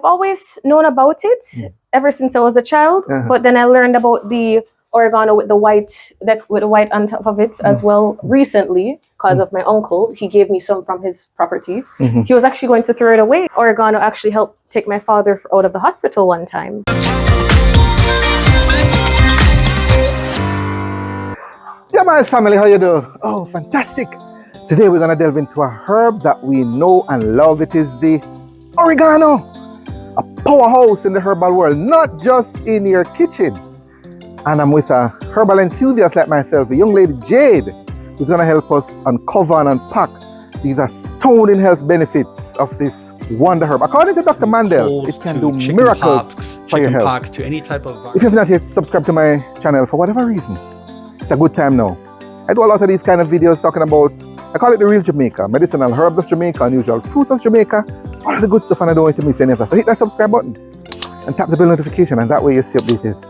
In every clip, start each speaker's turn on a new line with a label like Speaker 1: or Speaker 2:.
Speaker 1: I've always known about it ever since I was a child, but then I learned about the oregano with the white on top of it as well recently because of my uncle. He gave me some from his property. He was actually going to throw it away. Oregano actually helped take my father out of the hospital one time.
Speaker 2: JamHeart family, how you do? Oh, fantastic. Today we're going to delve into a herb that we know and love. It is the oregano, a powerhouse in the herbal world, not just in your kitchen. And I'm with a herbal enthusiast like myself, a young lady, Jade, who's going to help us uncover and unpack these astounding health benefits of this wonder herb. According to Dr. Mandell, it can do miracles for your health.
Speaker 3: To any type of
Speaker 2: if you've not yet subscribed to my channel for whatever reason, it's a good time now. I do a lot of these kind of videos talking about, I call it the real Jamaica, medicinal herbs of Jamaica, unusual fruits of Jamaica, all of the good stuff, and I don't want you to miss any of that. So hit that subscribe button and tap the bell notification, and that way you stay updated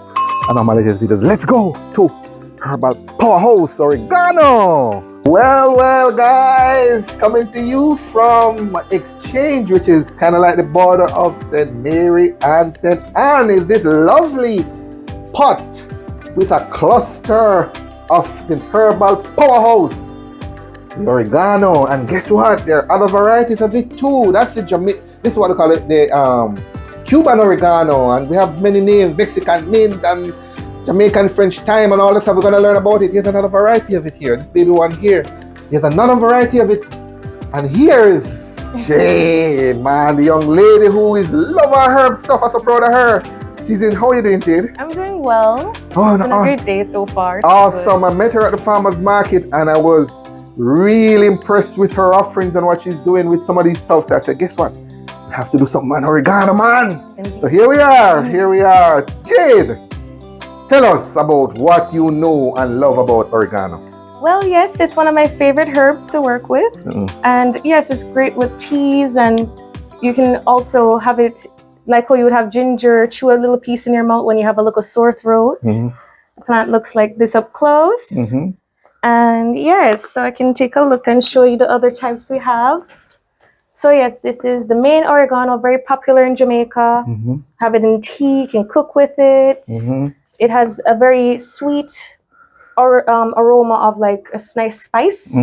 Speaker 2: on all my latest videos. Let's go to herbal powerhouse oregano. Well, guys, coming to you from Exchange, which is kind of like the border of St. Mary and St. Anne, is this lovely pot with a cluster of the herbal powerhouse, the oregano. And guess what? There are other varieties of it too. That's the this is what they call it, the Cuban oregano, and we have many names: Mexican mint and Jamaican French thyme and all this stuff. We're going to learn about it. Here's another variety of it here. This baby one here. Here's another variety of it. And here is Jade, man, the young lady who is love her herb stuff. I'm so proud of her. She's in. How are you doing, Jade?
Speaker 1: I'm doing well.
Speaker 2: Oh,
Speaker 1: it's been a great day so far.
Speaker 2: Awesome. I met her at the farmer's market and I was really impressed with her offerings and what she's doing with some of these stuff. So I said, guess what? I have to do something on oregano, man. So here we are. Here we are. Jade, tell us about what you know and love about oregano.
Speaker 1: Well, yes, it's one of my favorite herbs to work with. And yes, it's great with teas, and you can also have it like how you would have ginger, chew a little piece in your mouth when you have a little sore throat. The plant looks like this up close. And yes, so I can take a look and show you the other types we have. So yes, this is the main oregano, very popular in Jamaica. Have it in tea, you can cook with it. It has a very sweet aroma of like a nice spice,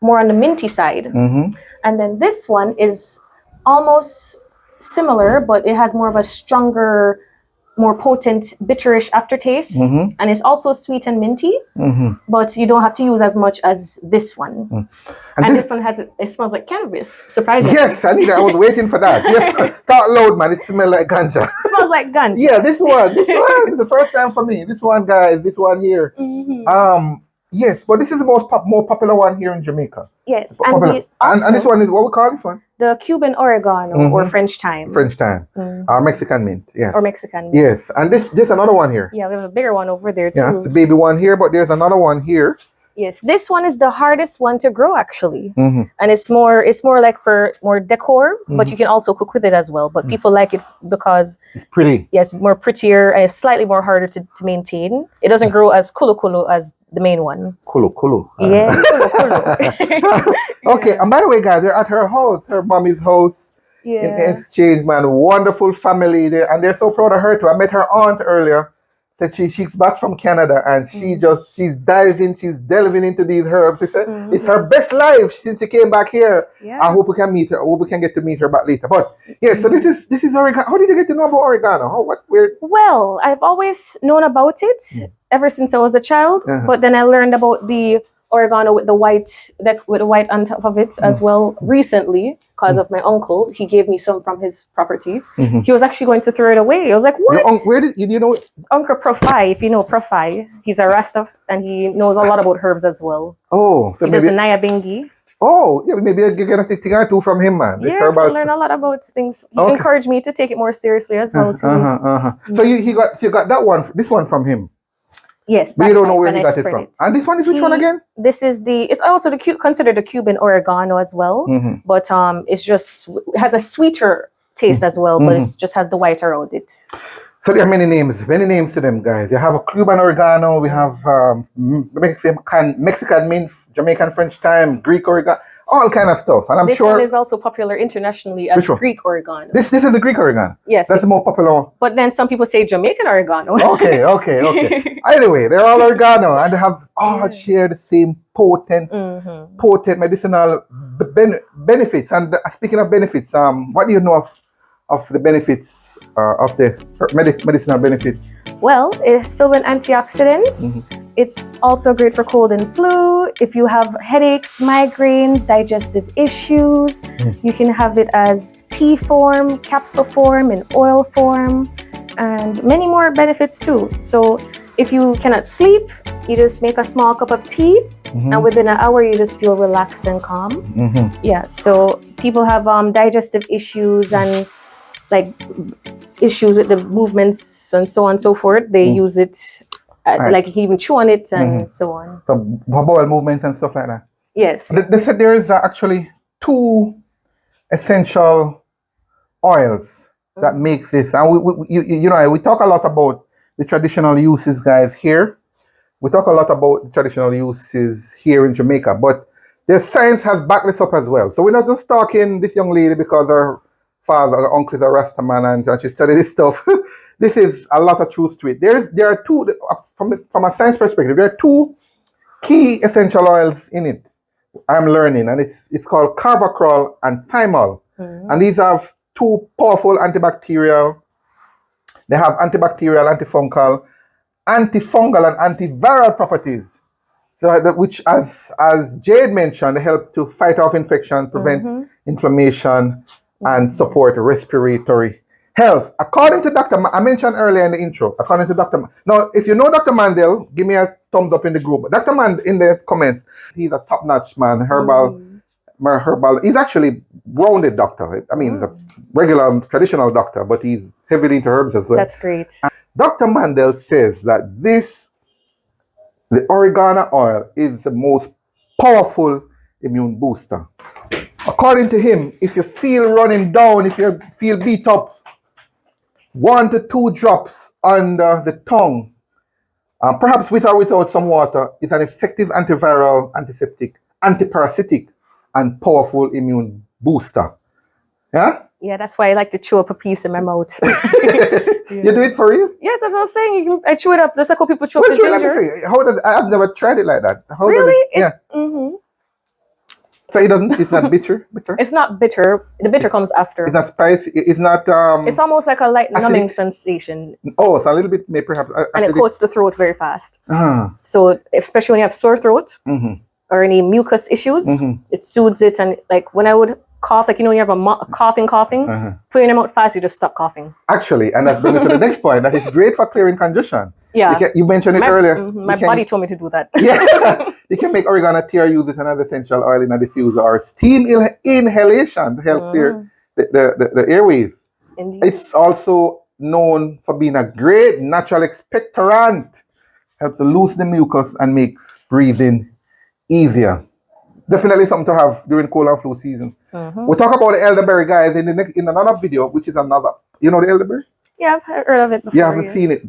Speaker 1: more on the minty side. And then this one is almost similar, but it has more of a stronger, more potent, bitterish aftertaste. And it's also sweet and minty, but you don't have to use as much as this one. And this one it smells like cannabis, surprisingly.
Speaker 2: Yes, I was waiting for that. Yes, talk loud, man. It smells like ganja.
Speaker 1: It smells like ganja.
Speaker 2: Yeah, this one is the first time for me. This one, guys, this one here. Yes, but this is the more popular one here in Jamaica.
Speaker 1: Yes,
Speaker 2: and this one is what we call this one?
Speaker 1: The Cuban oregano or French thyme.
Speaker 2: French thyme, or Mexican mint. Yes.
Speaker 1: Or Mexican mint.
Speaker 2: Yes, and there's another one here.
Speaker 1: Yeah, we have a bigger one over there too.
Speaker 2: Yeah, it's a baby one here, but there's another one here.
Speaker 1: Yes, this one is the hardest one to grow actually, and it's more like for more decor, but you can also cook with it as well. But people like it because
Speaker 2: it's pretty.
Speaker 1: Yes, more prettier, and it's slightly more harder to maintain. It doesn't grow as kulu as the main one.
Speaker 2: Kulu.
Speaker 1: Yeah, kulu.
Speaker 2: Okay, and by the way, guys, they're at her house, her mommy's house in Exchange, man. Wonderful family there, and they're so proud of her too. I met her aunt earlier. That she's back from Canada, and she's delving into these herbs. She said it's her best life since she came back here. I hope we can meet her. I hope we can get to meet her back later. But yeah, so this is oregano. How did you get to know about oregano?
Speaker 1: Well, I've always known about it ever since I was a child, but then I learned about the oregano with the white on top of it as well recently because of my uncle. He gave me some from his property. He was actually going to throw it away. I was like, what?
Speaker 2: Where did you know?
Speaker 1: Uncle Profi, if you know Profi, he's a Rasta and he knows a lot about herbs as well.
Speaker 2: Oh, so
Speaker 1: he does the Nyabingi.
Speaker 2: Oh, yeah, maybe I'll get a thing or two from him, man.
Speaker 1: Yes, I learn a lot about things. He encouraged me to take it more seriously as well too.
Speaker 2: So you got that one, this one from him.
Speaker 1: Yes,
Speaker 2: but you don't know where he got it from. And this one is which one again?
Speaker 1: This is it's also considered the Cuban oregano as well, but it has a sweeter taste as well, but it just has the white around it.
Speaker 2: So there are many names to them, guys. You have a Cuban oregano, we have Mexican mint, Jamaican French thyme, Greek oregano. all kind of stuff. And I'm
Speaker 1: this
Speaker 2: sure
Speaker 1: one is also popular internationally as Greek oregano.
Speaker 2: This is the Greek oregano.
Speaker 1: Yes,
Speaker 2: that's the more popular one.
Speaker 1: But then some people say Jamaican oregano.
Speaker 2: Okay. Anyway, they're all oregano and they have all share the same potent medicinal benefits. And speaking of benefits, what do you know of the benefits of the medicinal benefits?
Speaker 1: Well, it's filled with antioxidants. It's also great for cold and flu. If you have headaches, migraines, digestive issues, you can have it as tea form, capsule form, and oil form, and many more benefits too. So if you cannot sleep, you just make a small cup of tea, and within an hour you just feel relaxed and calm. Yeah, so people have digestive issues and like issues with the movements and so on and so forth. They use it, like you can even chew on it and so on.
Speaker 2: So bowel movements and stuff like that.
Speaker 1: Yes.
Speaker 2: They said there is actually 2 essential oils that makes this, and we talk a lot about the traditional uses, guys. Here we talk a lot about the traditional uses here in Jamaica, but the science has backed this up as well. So we're not just talking this young lady because her father or uncle is a Rasta man and she studied this stuff. This is a lot of truth to it. There are 2 from a science perspective. There are 2 key essential oils in it. I'm learning, and it's called carvacrol and thymol, and these have 2 powerful antibacterial. They have antibacterial, antifungal, and antiviral properties. So which, as Jade mentioned, they help to fight off infection, prevent inflammation, and support respiratory health. According to Dr. I mentioned earlier in the intro, according to Dr. Now, if you know Dr. Mandell, give me a thumbs up in the group. Dr. in the comments, he's a top-notch man, Herbal. He's actually rounded doctor. I mean, he's a regular traditional doctor, but he's heavily into herbs as well.
Speaker 1: That's great.
Speaker 2: And Dr. Mandell says that the oregano oil is the most powerful immune booster. According to him, if you feel running down, if you feel beat up, 1 to 2 drops under the tongue, perhaps with or without some water, is an effective antiviral, antiseptic, antiparasitic, and powerful immune booster. Yeah?
Speaker 1: Yeah, that's why I like to chew up a piece in my mouth.
Speaker 2: You do it for real?
Speaker 1: Yes, that's what I was saying. I chew it up just like how people chew up
Speaker 2: Well,
Speaker 1: the ginger.
Speaker 2: I've never tried it like that. How
Speaker 1: really?
Speaker 2: Yeah. So it's not bitter?
Speaker 1: It's not bitter. The bitter comes after.
Speaker 2: It's not spicy. It's not.
Speaker 1: It's almost like a light numbing sensation.
Speaker 2: Oh, it's a little bit, maybe perhaps.
Speaker 1: And it coats the throat very fast. So, especially when you have sore throat or any mucus issues, it soothes it. And like when I would cough, like, when you have a coughing, put it in your mouth fast, you just stop coughing.
Speaker 2: Actually, and that brings me to the next point. That is great for clearing congestion.
Speaker 1: Yeah.
Speaker 2: You mentioned it earlier.
Speaker 1: My body told me to do that.
Speaker 2: Yeah. You can make oregano tea or use it another essential oil in a diffuser or steam inhalation to help clear the airways.
Speaker 1: Indeed.
Speaker 2: It's also known for being a great natural expectorant. Helps to loosen the mucus and makes breathing easier. Definitely something to have during cold and flu season. We'll talk about the elderberry, guys, in another video, which is another. You know the elderberry?
Speaker 1: Yeah, I've heard of it before.
Speaker 2: You haven't seen it?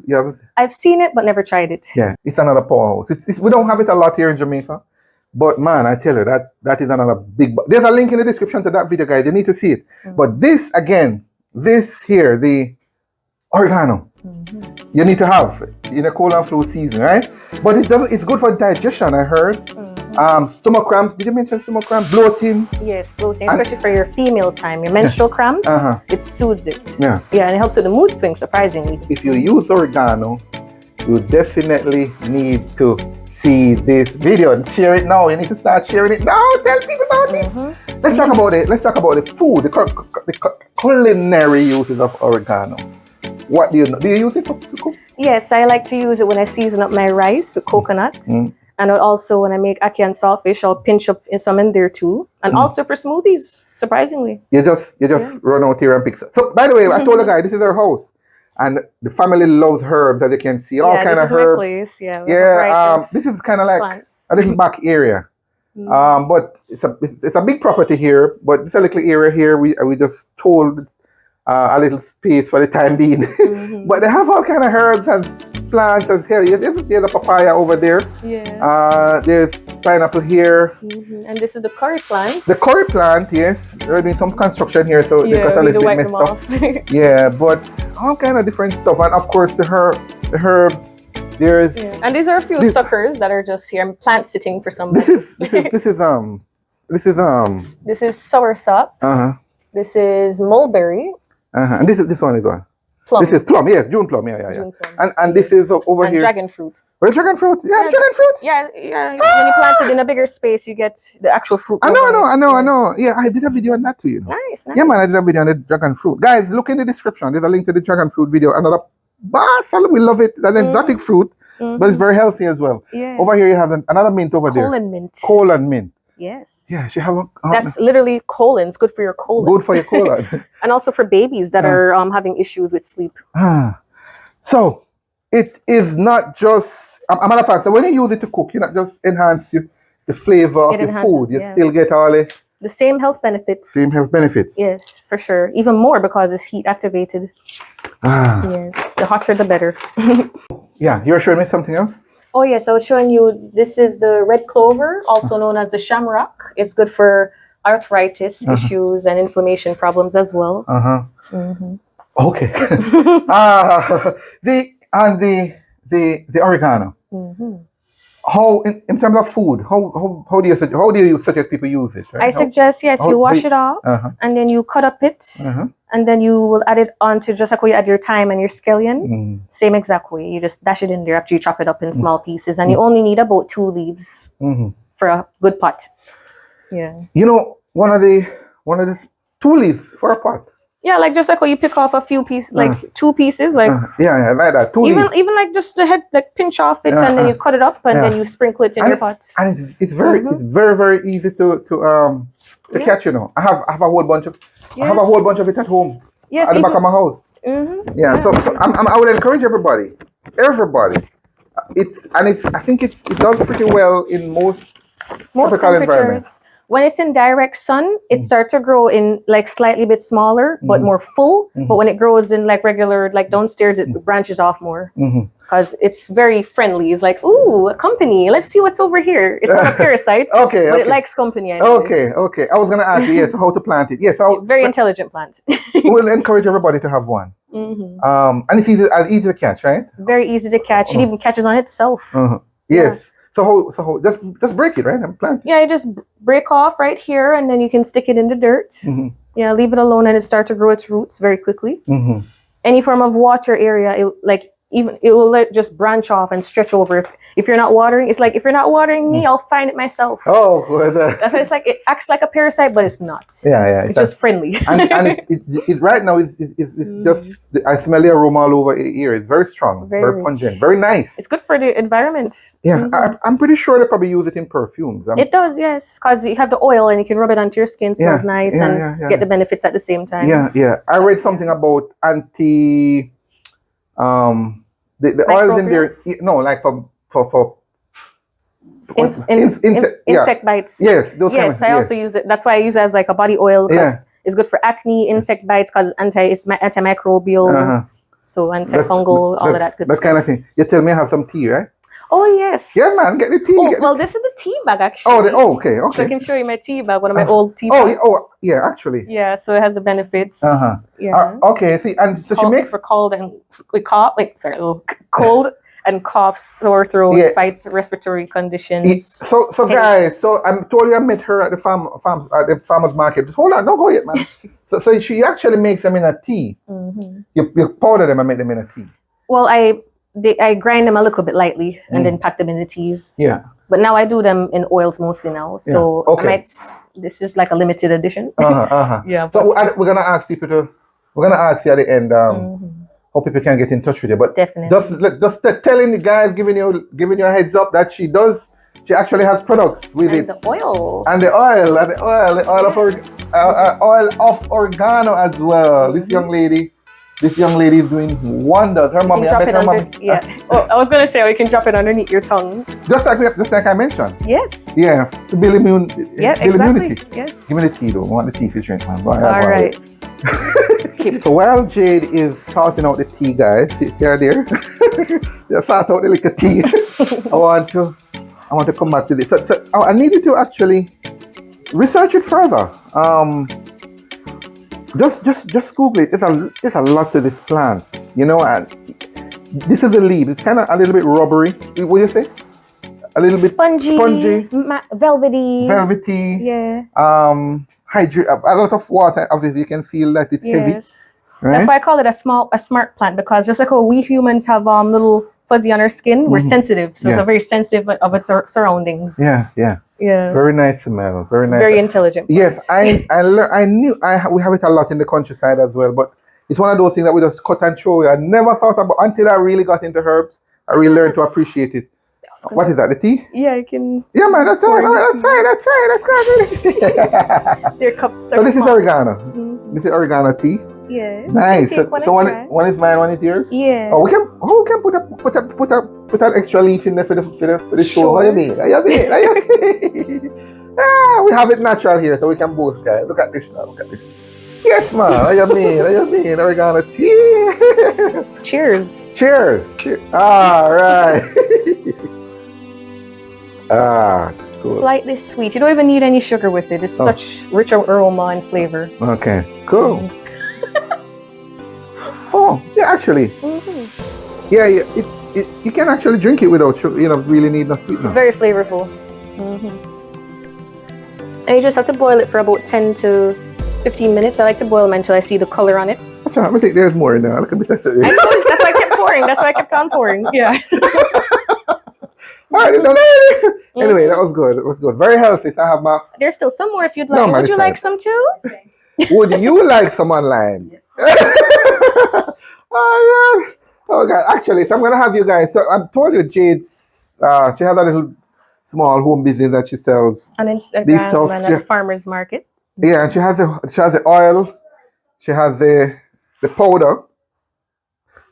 Speaker 1: I've seen it, but never tried it.
Speaker 2: Yeah, it's another powerhouse. We don't have it a lot here in Jamaica, but man, I tell you, that is another big. There's a link in the description to that video, guys. You need to see it. But this here, the oregano, you need to have in a cold and flu season, right? But it's good for digestion, I heard. Stomach cramps. Did you mention stomach cramps? Bloating.
Speaker 1: Yes, bloating, especially for your female time, your menstrual cramps. It soothes it.
Speaker 2: Yeah,
Speaker 1: and it helps with the mood swings, surprisingly.
Speaker 2: If you use oregano, you definitely need to see this video and share it now. You need to start sharing it now. Tell people about it. Let's talk about it. Let's talk about the food, the culinary uses of oregano. What do you know? Do you use it to cook?
Speaker 1: Yes, I like to use it when I season up my rice with coconut. And also when I make ackee and saltfish, I'll pinch up some in there too. And also for smoothies, surprisingly. You just run out here and pick some. So by the way, I told the guy this is our house. And the family loves herbs, as you can see. All kind of herbs. Place.
Speaker 2: This is kind of like
Speaker 1: plants.
Speaker 2: a little back area. But it's a big property here, but it's a little area here. We just told a little space for the time being. But they have all kind of herbs and plants as here. There's a papaya over there. There's pineapple here.
Speaker 1: And this is the curry plant.
Speaker 2: The curry plant, yes. They're doing some construction here, so they got a little bit messed up. Yeah, but all kind of different stuff. And of course, the herb. There's
Speaker 1: and these are a few suckers that are just here. I'm plant sitting for somebody.
Speaker 2: This is
Speaker 1: soursop. This is mulberry.
Speaker 2: And this one is what?
Speaker 1: Plum.
Speaker 2: This is plum. Yes, June plum. Yeah.
Speaker 1: June plum.
Speaker 2: And this is over here.
Speaker 1: Dragon fruit.
Speaker 2: Well, dragon fruit. Yeah, dragon fruit.
Speaker 1: Yeah. When you plant it in a bigger space, you get the actual fruit.
Speaker 2: I know. Yeah, I did a video on that too.
Speaker 1: Nice.
Speaker 2: Yeah, man, I did a video on the dragon fruit. Guys, look in the description. There's a link to the dragon fruit video. Another we love it. That's an exotic fruit, but it's very healthy as well.
Speaker 1: Yes.
Speaker 2: Over here you have another mint over there. Colon mint.
Speaker 1: Yes.
Speaker 2: Yeah, she have
Speaker 1: that's literally colon. It's good for your colon.
Speaker 2: Good for your colon.
Speaker 1: And also for babies that are having issues with sleep.
Speaker 2: So it is not just a matter of fact, so when you use it to cook, you not just enhance the flavor of the food. You still get all
Speaker 1: the same health benefits.
Speaker 2: Yes,
Speaker 1: for sure. Even more because it's heat activated. Yes. The hotter the better.
Speaker 2: Yeah, you're showing me something else?
Speaker 1: Oh yes, I was showing you, this is the red clover, also known as the Shamrock. It's good for arthritis issues and inflammation problems as well.
Speaker 2: Okay. The oregano. How in terms of food, how do you suggest people use it? Right?
Speaker 1: I suggest you wash it off and then you cut up it and then you will add it onto just like how you add your thyme and your scallion. Same exact way. You just dash it in there after you chop it up in small pieces, and you only need about 2 leaves for a good pot. Yeah. You
Speaker 2: know, one of the 2 leaves for a pot.
Speaker 1: Yeah, like just like how you pick off a few pieces, like 2 pieces, like
Speaker 2: yeah, like that. 2
Speaker 1: even
Speaker 2: leaves.
Speaker 1: even like just the head, like pinch off it and then you cut it up and then you sprinkle it in your pot.
Speaker 2: And it's very easy to catch. You know, I have a whole bunch of it at home.
Speaker 1: Yes,
Speaker 2: at the back of my house. Yeah, so I would encourage everybody. I think it does pretty well in most tropical environments.
Speaker 1: When it's in direct sun, it starts to grow in like slightly bit smaller, but more full. But when it grows in like regular, like downstairs, it branches off more because it's very friendly. It's like, ooh, a company. Let's see what's over here. It's not a parasite, but it likes company.
Speaker 2: Okay. I was going to ask you, how to plant it. Yes,
Speaker 1: very intelligent plant.
Speaker 2: We'll encourage everybody to have one. And it's easy to catch, right?
Speaker 1: Very easy to catch. It even catches on itself.
Speaker 2: Yes. Yeah. So just break it, right? And plant it.
Speaker 1: Yeah, you just break off right here, and then you can stick it in the dirt. Yeah, leave it alone, and it starts to grow its roots very quickly. Any form of water area, it will just branch off and stretch over. If you're not watering, it's like if you're not watering me, I'll find it myself.
Speaker 2: Oh, good.
Speaker 1: That's why it's like it acts like a parasite, but it's not.
Speaker 2: Yeah.
Speaker 1: It's just friendly.
Speaker 2: and it right now is just I smell the aroma all over here. It's very strong, very pungent, very nice.
Speaker 1: It's good for the environment.
Speaker 2: Yeah, I'm pretty sure they probably use it in perfumes.
Speaker 1: It does, yes, because you have the oil and you can rub it onto your skin. Smells nice and get the benefits at the same time.
Speaker 2: Yeah. I read something about the oils in there. No, like for
Speaker 1: insect bites.
Speaker 2: Yes, those.
Speaker 1: Yes, I also use it. That's why I use it as like a body oil because it's good for acne, insect bites, because it's antimicrobial, so antifungal, all of that good stuff.
Speaker 2: That kind of thing. You tell me I have some tea, right?
Speaker 1: Oh yes.
Speaker 2: Yeah, man, get the tea.
Speaker 1: This is the tea bag actually.
Speaker 2: Okay.
Speaker 1: So I can show you my tea bag, one of my old tea bags.
Speaker 2: Yeah, actually.
Speaker 1: Yeah, so it has the benefits.
Speaker 2: Yeah. Okay, see, and so she makes
Speaker 1: for cold and cold and coughs, sore throat, fights respiratory conditions.
Speaker 2: So guys, I told you I met her at the farmers market. Hold on, don't go yet, man. so she actually makes them in a tea. You powder them and make them in a tea.
Speaker 1: Well, I grind them a little bit lightly and then pack them in the teas.
Speaker 2: Yeah.
Speaker 1: But now I do them in oils mostly now. So this is like a limited edition. Yeah.
Speaker 2: So we're gonna ask you at the end how people can get in touch with you. But
Speaker 1: definitely.
Speaker 2: Just telling the guys, giving you a heads up that she actually has products with it.
Speaker 1: The oil
Speaker 2: of oregano as well. This young lady is doing wonders. Her mommy, I bet her mommy.
Speaker 1: Yeah. I was gonna say we can drop it underneath your tongue.
Speaker 2: Just like I mentioned.
Speaker 1: Yes.
Speaker 2: Yeah. To build immunity.
Speaker 1: Yes.
Speaker 2: Give me the tea though. I want the tea to drink, man.
Speaker 1: All right.
Speaker 2: So while Jade is sorting out the tea, guys, sit here there. Just sort out the little tea. I want to I want to come back to this. So I need you to actually research it further. Just Google it. There's a lot to this plant, you know. And this is a leaf. It's kind of a little bit rubbery. What do you say? A little bit
Speaker 1: spongy, velvety.
Speaker 2: Velvety.
Speaker 1: Yeah.
Speaker 2: Hydrate. A lot of water. Obviously, you can feel that it's heavy. Right?
Speaker 1: That's why I call it a smart plant, because just like how we humans have little fuzzy on our skin, we're sensitive. So it's a very sensitive of its surroundings.
Speaker 2: Yeah. Very nice smell. Very nice.
Speaker 1: Very intelligent.
Speaker 2: Yes, I knew we have it a lot in the countryside as well, but it's one of those things that we just cut and throw away. I never thought about until I really got into herbs. I really learned to appreciate it. What is that? The tea?
Speaker 1: Yeah, you can.
Speaker 2: Yeah, man, that's fine. That's good.
Speaker 1: Their cups are
Speaker 2: So this
Speaker 1: small.
Speaker 2: is oregano. This is oregano tea.
Speaker 1: Yes.
Speaker 2: Nice. So one is mine, one is yours.
Speaker 1: Yeah.
Speaker 2: Oh, we can put an extra leaf in there for the show.
Speaker 1: Sure.
Speaker 2: How you mean? We have it natural here, so we can boast, guys. Look at this now. Look at this. Yes, man. How you mean? Oregano tea.
Speaker 1: Cheers.
Speaker 2: Cheers. All right. Cool.
Speaker 1: Slightly sweet. You don't even need any sugar with it. It's such rich aroma and flavor.
Speaker 2: Okay. Cool. Oh, yeah. Actually, yeah. You can actually drink it without sugar. You know, really need no sweetener.
Speaker 1: Very flavorful. And you just have to boil it for about 10 to 15 minutes. I like to boil them until I see the color on it.
Speaker 2: I think there's more in there. Look at me.
Speaker 1: I know, that's why I kept pouring. That's why I kept on pouring. Yeah.
Speaker 2: Anyway, that was good. It was good. Very healthy. So I have my.
Speaker 1: There's still some more if you'd like.
Speaker 2: No, man,
Speaker 1: Would you like some too?
Speaker 2: Would you like some online? Yes. Oh God! Actually, so I'm gonna have you guys. So I told you, Jade's. She has a little small home business that she sells
Speaker 1: on Instagram
Speaker 2: these stuff.
Speaker 1: and at the farmers market.
Speaker 2: Yeah, and she has the oil. She has the powder.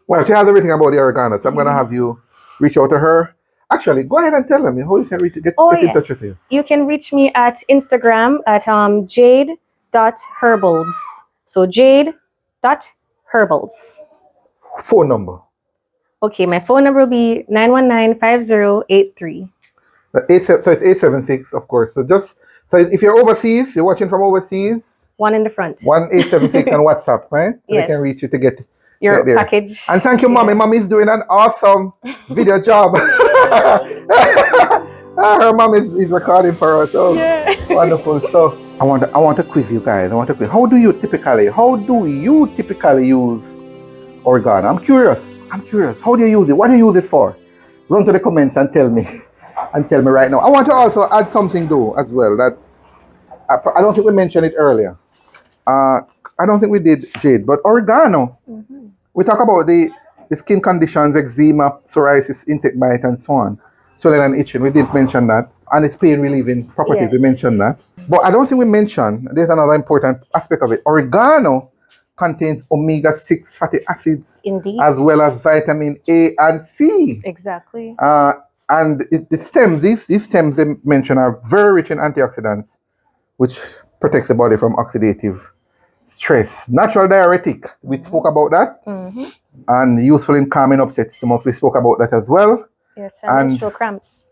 Speaker 2: Well, she has everything about the oregano. So I'm gonna have you reach out to her. Actually, go ahead and tell them how you can get in touch with you.
Speaker 1: You can reach me at Instagram at jade.herbals. So jade.herbals.
Speaker 2: Phone number.
Speaker 1: Okay, my phone number will be 919-5083.
Speaker 2: So it's 876, of course. So if you're overseas, you're watching from overseas.
Speaker 1: One in the front.
Speaker 2: 1-876 on WhatsApp, right? So
Speaker 1: yes.
Speaker 2: They can reach you to get
Speaker 1: your package.
Speaker 2: And thank you, Mommy. Mommy's doing an awesome video job. Her mom is recording for us. Oh, yeah. Wonderful. So I want to quiz you guys. How do you typically use oregano? I'm curious. How do you use it? What do you use it for? Run to the comments and tell me. Right now. I want to also add something though as well that I don't think we mentioned it earlier. I don't think we did, Jade, but oregano. We talk about the skin conditions, eczema, psoriasis, insect bite, and so on. Swelling and itching. We did mention that. And its pain relieving properties. Yes. We mentioned that. But I don't think we mentioned, there's another important aspect of it. Oregano contains omega-6 fatty acids.
Speaker 1: Indeed.
Speaker 2: As well as vitamin A and C.
Speaker 1: Exactly.
Speaker 2: And the stems, these stems they mention are very rich in antioxidants, which protects the body from oxidative stress. Natural diuretic, we spoke about that. And useful in calming upset stomach, we spoke about that as well.
Speaker 1: Yes, and menstrual cramps.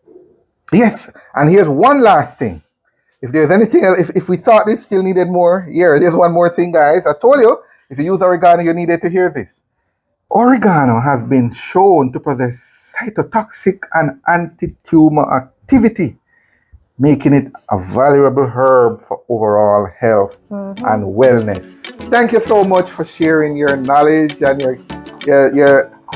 Speaker 2: Yes, and here's one last thing. If there's anything else, if we thought it still needed more, there's one more thing, guys. I told you, if you use oregano, you needed to hear this. Oregano has been shown to possess cytotoxic and anti-tumor activity, making it a valuable herb for overall health and wellness. Thank you so much for sharing your knowledge and your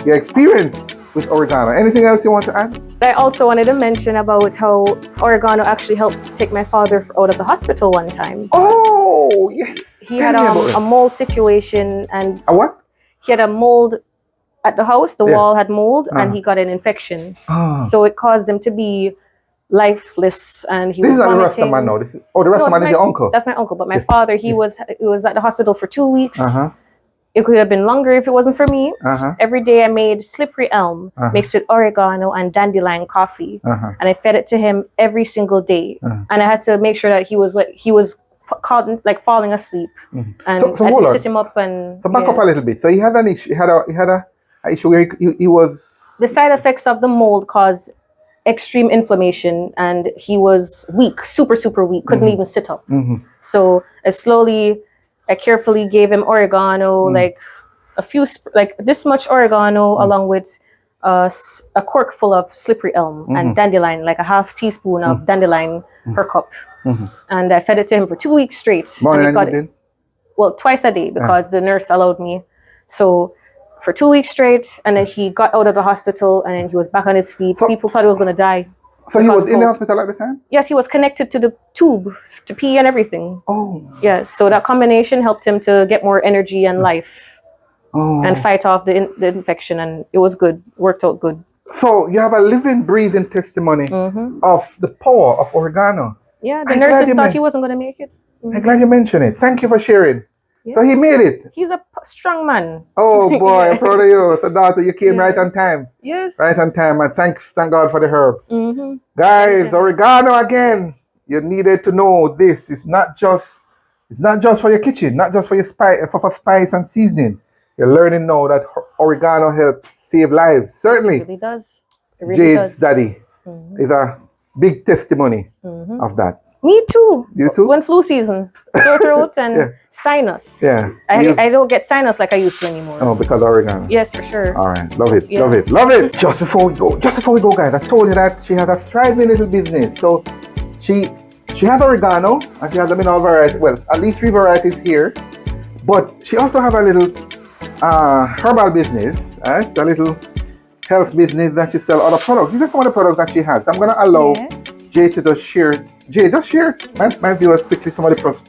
Speaker 2: experience with oregano. Anything else you want to add?
Speaker 1: I also wanted to mention about how oregano actually helped take my father out of the hospital one time.
Speaker 2: Oh, yes.
Speaker 1: He had a mold situation and...
Speaker 2: A what?
Speaker 1: He had a mold at the house. The wall had mold and he got an infection. So it caused him to be lifeless and he was vomiting.
Speaker 2: This is not the Rastaman now. The Rastaman is your uncle.
Speaker 1: That's my uncle. But my father, he was at the hospital for 2 weeks. It could have been longer if it wasn't for me. Every day I made slippery elm mixed with oregano and dandelion coffee. And I fed it to him every single day. And I had to make sure that he was falling asleep. And so I had to sit him up and...
Speaker 2: So back up a little bit. So he had an issue. He had a issue where he was...
Speaker 1: The side effects of the mold caused extreme inflammation, and he was weak, super weak, couldn't even sit up. So I carefully gave him oregano, like a few, like this much oregano, along with a cork full of slippery elm and dandelion, like a half teaspoon of dandelion per cup. And I fed it to him for 2 weeks straight.
Speaker 2: Morning
Speaker 1: and
Speaker 2: and evening?
Speaker 1: well, twice a day, because the nurse allowed me. So for 2 weeks straight, and then he got out of the hospital, and then he was back on his feet.
Speaker 2: So,
Speaker 1: people thought he was going to die.
Speaker 2: So he was in the hospital at the time?
Speaker 1: Yes, he was connected to the tube to pee and everything.
Speaker 2: Oh.
Speaker 1: Yes, so that combination helped him to get more energy and life. And fight off the infection, and it was good. Worked out good.
Speaker 2: So you have a living, breathing testimony of the power of oregano.
Speaker 1: Yeah, the nurses thought he wasn't going to make it.
Speaker 2: I'm glad you mentioned it. Thank you for sharing. Yes. So he made it.
Speaker 1: He's a strong man.
Speaker 2: Oh boy, I'm proud of you. So daughter, you came right on time.
Speaker 1: Yes.
Speaker 2: Right on time, and thank God for the herbs. Guys, oregano again. You needed to know this. It's not just for your kitchen, not just for your for spice and seasoning. You're learning now that oregano helps save lives. Certainly.
Speaker 1: It really does. It really
Speaker 2: Jade's
Speaker 1: does.
Speaker 2: daddy is a big testimony of that.
Speaker 1: Me too.
Speaker 2: You too?
Speaker 1: When flu season, sore throat and sinus.
Speaker 2: Yeah.
Speaker 1: I don't get sinus like I used to anymore.
Speaker 2: Oh, because oregano.
Speaker 1: Yes, for sure.
Speaker 2: All right. Love it. Love it. Love it. Just before we go, guys, I told you that she has a thriving little business. So she has oregano, and she has them in all varieties. Well, at least 3 varieties here. But she also have a little herbal business, right? A little health business that she sell other products. These are some of the products that she has. I'm gonna allow Jade to just share. Jade, just share my viewers quickly some of the products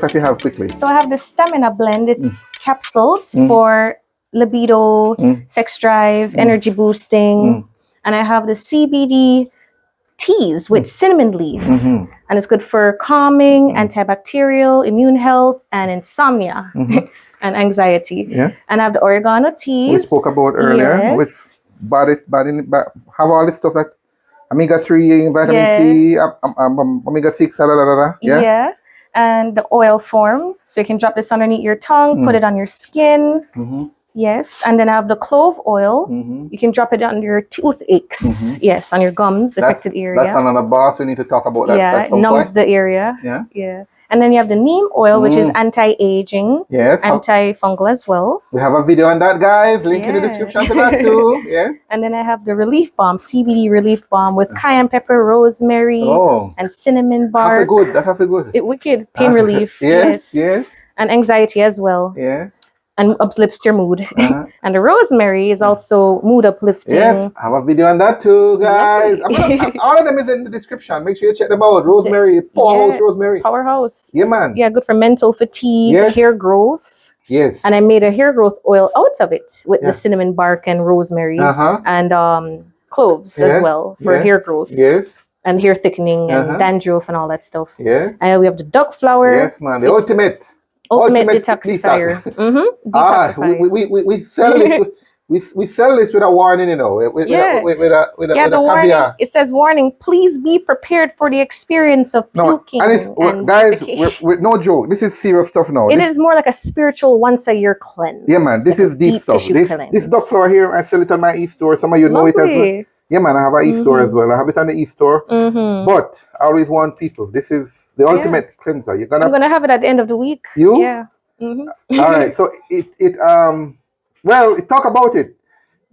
Speaker 2: that you have quickly.
Speaker 1: So I have the Stamina Blend. It's capsules for libido, sex drive, energy boosting, and I have the CBD teas with cinnamon leaf, and it's good for calming, antibacterial, immune health, and insomnia. And anxiety. Yeah. And I have the oregano teas.
Speaker 2: We spoke about earlier with have all this stuff like omega-3, vitamin C, omega-6,
Speaker 1: Yeah. And the oil form. So you can drop this underneath your tongue, put it on your skin. Yes. And then I have the clove oil. You can drop it on your toothaches. Yes, on your gums, affected area.
Speaker 2: That's another boss. We need to talk about that.
Speaker 1: Yeah, it numbs the area.
Speaker 2: Yeah.
Speaker 1: Yeah. And then you have the neem oil, which is anti-aging, antifungal as well.
Speaker 2: We have a video on that, guys. Link in the description to that too. Yes.
Speaker 1: And then I have the relief balm, CBD relief balm with cayenne pepper, rosemary, and cinnamon bark.
Speaker 2: That have a good.
Speaker 1: It wicked pain relief.
Speaker 2: Yes.
Speaker 1: And anxiety as well.
Speaker 2: Yes.
Speaker 1: And uplifts your mood. And the rosemary is also mood uplifting.
Speaker 2: Yes, I have a video on that too, guys. All of them is in the description. Make sure you check them out. Rosemary, powerhouse rosemary.
Speaker 1: Powerhouse.
Speaker 2: Yeah, man.
Speaker 1: Yeah, good for mental fatigue, hair growth.
Speaker 2: Yes.
Speaker 1: And I made a hair growth oil out of it with the cinnamon bark and rosemary and cloves as well for hair growth.
Speaker 2: Yes.
Speaker 1: And hair thickening and dandruff and all that stuff.
Speaker 2: Yeah.
Speaker 1: And we have the duck flower.
Speaker 2: Yes, man. The ultimate
Speaker 1: detoxifier.
Speaker 2: Detoxifiers. We sell this. We sell this with a warning, you know, with a
Speaker 1: warning. Caveat. It says, warning, please be prepared for the experience of puking. And
Speaker 2: guys, with no joke, this is serious stuff now.
Speaker 1: It is more like a spiritual once-a-year cleanse.
Speaker 2: Yeah, man, this is deep stuff. This duck flower here, I sell it on my e-store. Some of you know it as well. Yeah, man, I have an e-store as well. I have it on the e-store. But I always warn people, this is the ultimate cleanser. I'm
Speaker 1: going to have it at the end of the week.
Speaker 2: You?
Speaker 1: Yeah.
Speaker 2: All right, so talk about it.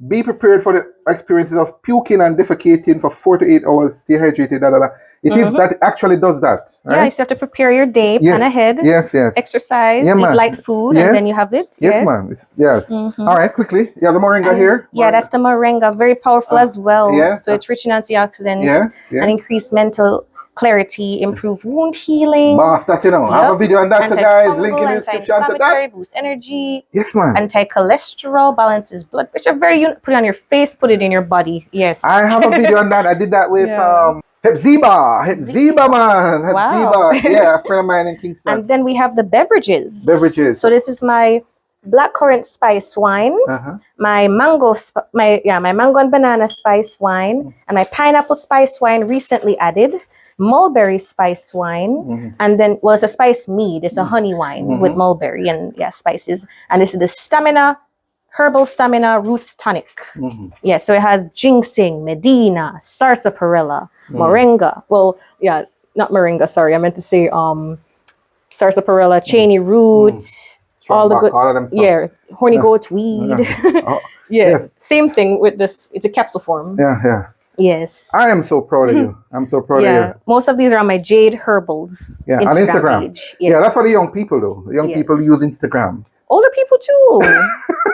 Speaker 2: Be prepared for the experiences of puking and defecating for 4 to 8 hours. Stay hydrated. It is that actually does that. Right?
Speaker 1: Yeah, you have to prepare your day, plan ahead.
Speaker 2: Yes.
Speaker 1: Exercise, eat light food, and then you have it.
Speaker 2: Yes, man. All right, quickly. You have the moringa here.
Speaker 1: Yeah, that's the moringa. Very powerful as well. So it's rich in antioxidants and increase mental clarity, improve wound healing.
Speaker 2: Boss, that you know. I have a video on that, so guys. Link in the description to that.
Speaker 1: Boost energy.
Speaker 2: Yes, man.
Speaker 1: Anti-cholesterol, balances blood pressure. Put it on your face, put it in your body. Yes.
Speaker 2: I have a video on that. I did that with Hepzibah, man.
Speaker 1: Wow.
Speaker 2: Yeah, a friend of mine in Kingston.
Speaker 1: And then we have the beverages. So this is my blackcurrant spice wine, my mango and banana spice wine, and my pineapple spice wine recently added. Mulberry spice wine, and then it's a spice mead. It's a honey wine with mulberry and spices. And this is the Stamina Herbal Stamina Roots Tonic.
Speaker 2: Mhm.
Speaker 1: Yeah, so it has ginseng, medina, sarsaparilla, moringa. Well, yeah, not moringa, sorry. I meant to say sarsaparilla, cheney root, all the good,
Speaker 2: all of them stuff.
Speaker 1: yeah, horny goat weed.
Speaker 2: Oh,
Speaker 1: yeah,
Speaker 2: yes.
Speaker 1: same thing with this. It's a capsule form.
Speaker 2: Yeah.
Speaker 1: Yes.
Speaker 2: I am so proud of you. I'm so proud of you.
Speaker 1: Most of these are on my Jade Herbals
Speaker 2: Yeah, on Instagram.
Speaker 1: page. Yes.
Speaker 2: Yeah, that's what the young people do. The young people use Instagram.
Speaker 1: Older people too.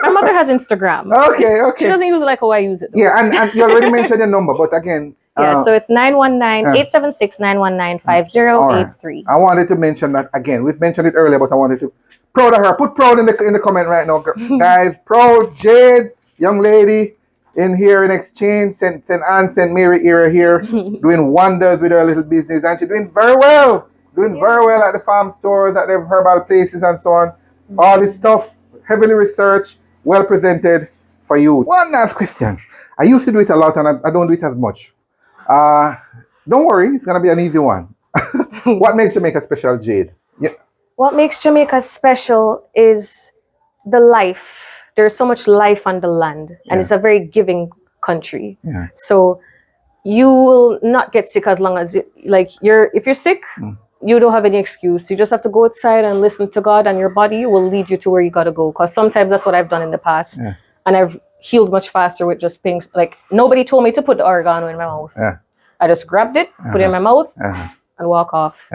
Speaker 1: My mother has Instagram.
Speaker 2: Okay.
Speaker 1: She doesn't use it like how I use it, though.
Speaker 2: Yeah, and you already mentioned your number, but again.
Speaker 1: Yeah, so it's 919-876-919-5083.
Speaker 2: I wanted to mention that again. We've mentioned it earlier, but I wanted to proud of her. Put proud in the comment right now, guys. Proud Jade, young lady in here in exchange. St. Mary era here, doing wonders with her little business, and she's doing very well. Doing very well at the farm stores, at the herbal places, and so on. All this stuff, heavily researched, well presented for you. One last question. I used to do it a lot, and I don't do it as much. Don't worry, it's gonna be an easy one. What makes Jamaica special, Jade? Yeah.
Speaker 1: What makes Jamaica special is the life. There's so much life on the land, and it's a very giving country.
Speaker 2: Yeah.
Speaker 1: So you will not get sick as long as if you're sick, you don't have any excuse. You just have to go outside and listen to God, and your body will lead you to where you gotta go. Because sometimes that's what I've done in the past, and I've healed much faster with just being like, nobody told me to put the oregano in my mouth. I just grabbed it, put it in my mouth, and walk off.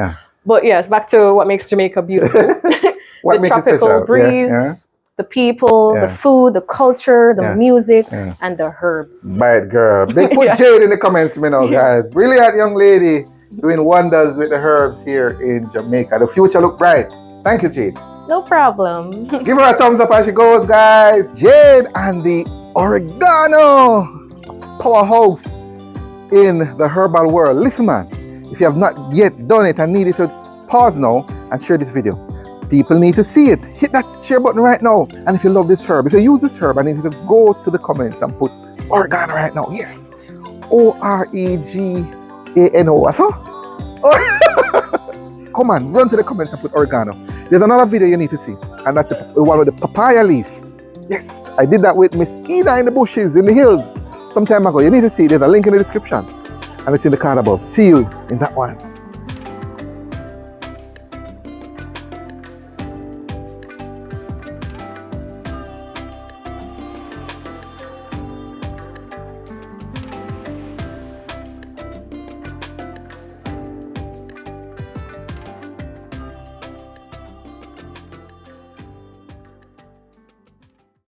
Speaker 1: But yes, back to what makes Jamaica beautiful. The tropical breeze, the people, the food, the culture, the music, and the herbs.
Speaker 2: Bad girl. Big put Jade in the comments, guys. Brilliant young lady doing wonders with the herbs here in Jamaica. The future look bright. Thank you, Jade.
Speaker 1: No problem.
Speaker 2: Give her a thumbs up as she goes, guys. Jade and the Oregano powerhouse in the herbal world. Listen, man, if you have not yet done it and needed to pause now and share this video. People need to see it. Hit that share button right now. And if you love this herb, if you use this herb, I need you to go to the comments and put Oregano right now. Yes. Oregano. What's up? Come on, run to the comments and put Oregano. There's another video you need to see, and that's the one with the papaya leaf. Yes, I did that with Miss Ina in the bushes, in the hills, some time ago. You need to see. There's a link in the description, and it's in the card above. See you in that one.